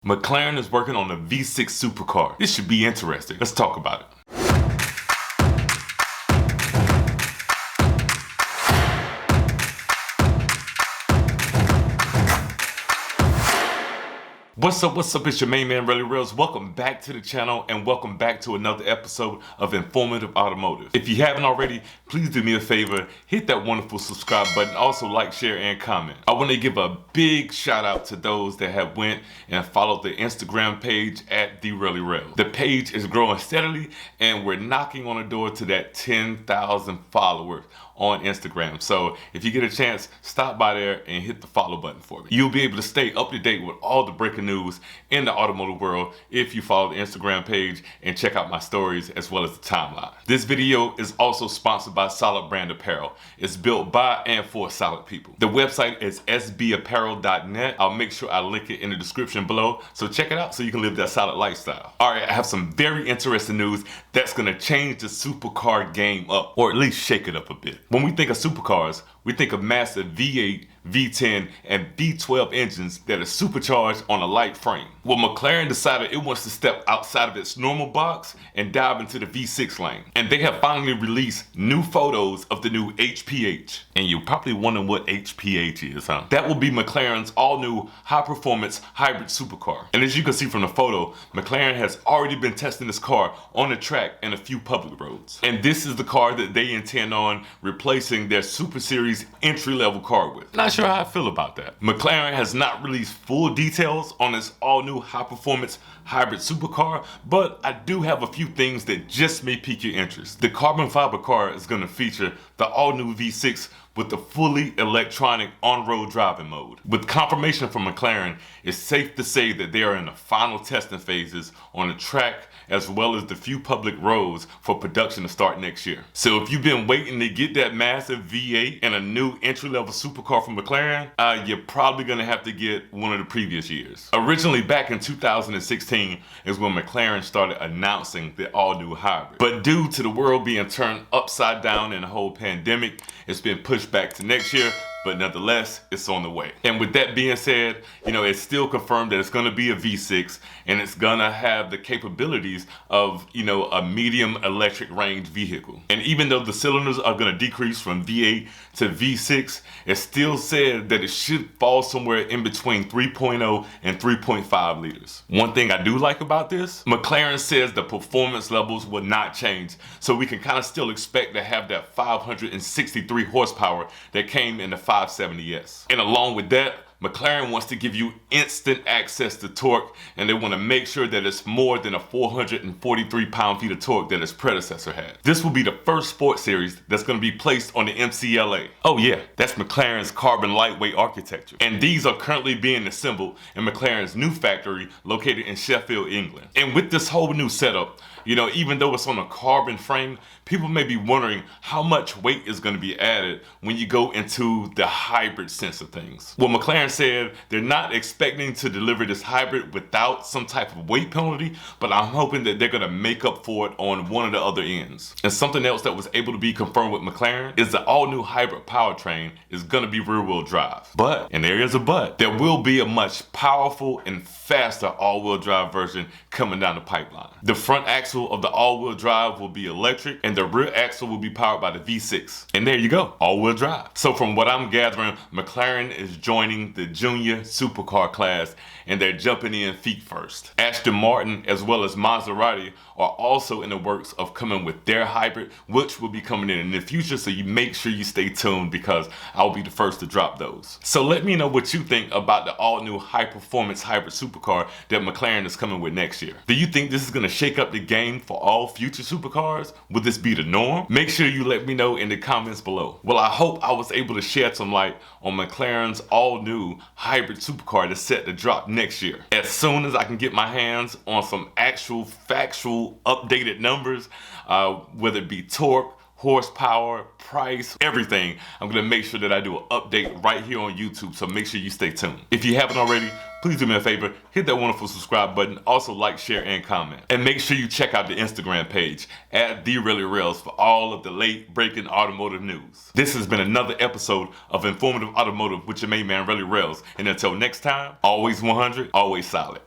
McLaren is working on a V6 supercar. This should be interesting. Let's talk about it. What's up, it's your main man, Relly Rails. Welcome back to the channel and welcome back to another episode of Informative Automotive. If you haven't already, please do me a favor, hit that wonderful subscribe button, also like, share, and comment. I want to give a big shout out to those that have went and followed the Instagram page at The Relly Rails. The page is growing steadily and we're knocking on the door to that 10,000 followers on Instagram. So if you get a chance, stop by there and hit the follow button for me. You'll be able to stay up to date with all the breaking news in the automotive world if you follow the Instagram page and check out my stories as well as the timeline. This video is also sponsored by Solid Brand Apparel. It's built by and for solid people. The website is sbapparel.net. I'll make sure I link it in the description below, so check it out so you can live that solid lifestyle. All right, I have some very interesting news that's gonna change the supercar game up, or at least shake it up a bit. When we think of supercars, we think of massive V8, V10, and V12 engines that are supercharged on a light frame. Well, McLaren decided it wants to step outside of its normal box and dive into the V6 lane. And they have finally released new photos of the new HPH. And you're probably wondering what HPH is, huh? That will be McLaren's all-new high-performance hybrid supercar. And as you can see from the photo, McLaren has already been testing this car on the track and a few public roads. And this is the car that they intend on replacing their Super Series entry-level car with. Not sure how I feel about that. McLaren has not released full details on its all-new high-performance hybrid supercar, but I do have a few things that just may pique your interest. The carbon fiber car is going to feature the all-new V6 with the fully electronic on-road driving mode. With confirmation from McLaren, it's safe to say that they are in the final testing phases on the track as well as the few public roads for production to start next year. So if you've been waiting to get that massive V8 and a new entry-level supercar from McLaren, you're probably gonna have to get one of the previous years. Originally back in 2016 is when McLaren started announcing the all-new hybrid. But due to the world being turned upside down in the whole pandemic, it's been pushed back to next year, but nonetheless, it's on the way. And with that being said, it's still confirmed that it's gonna be a V6 and it's gonna have the capabilities of, a medium electric range vehicle. And even though the cylinders are gonna decrease from V8 to V6, it's still said that it should fall somewhere in between 3.0 and 3.5 liters. One thing I do like about this, McLaren says the performance levels will not change, so we can kind of still expect to have that 563 horsepower that came in the 570S. And along with that, McLaren wants to give you instant access to torque, and they want to make sure that it's more than a 443 pound-feet of torque that its predecessor had. This will be the first sports series that's going to be placed on the MCLA. Oh yeah, that's McLaren's carbon lightweight architecture. And these are currently being assembled in McLaren's new factory located in Sheffield, England. And with this whole new setup, even though it's on a carbon frame, people may be wondering how much weight is going to be added when you go into the hybrid sense of things. Well, McLaren said they're not expecting to deliver this hybrid without some type of weight penalty, but I'm hoping that they're going to make up for it on one of the other ends. And something else that was able to be confirmed with McLaren is the all-new hybrid powertrain is going to be rear-wheel drive. But, and there is a but, there will be a much powerful and faster all-wheel drive version coming down the pipeline. The front axle of the all-wheel drive will be electric and the rear axle will be powered by the V6. And there you go, all-wheel drive. So from what I'm gathering, McLaren is joining the junior supercar class and they're jumping in feet first. Aston Martin as well as Maserati are also in the works of coming with their hybrid, which will be coming in the future, so you make sure you stay tuned because I'll be the first to drop those. So let me know what you think about the all-new high-performance hybrid supercar that McLaren is coming with next year. Do you think this is going to shake up the game for all future supercars? Will this be the norm? Make sure you let me know in the comments below. Well, I hope I was able to shed some light on McLaren's all-new hybrid supercar that's set to drop next year. As soon as I can get my hands on some actual factual updated numbers, whether it be torque, horsepower, price, everything. I'm gonna make sure that I do an update right here on YouTube, so make sure you stay tuned. If you haven't already, please do me a favor, hit that wonderful subscribe button, also like, share, and comment. And make sure you check out the Instagram page at TheReallyRails for all of the late breaking automotive news. This has been another episode of Informative Automotive with your main man, Really Rails. And until next time, always 100, always solid.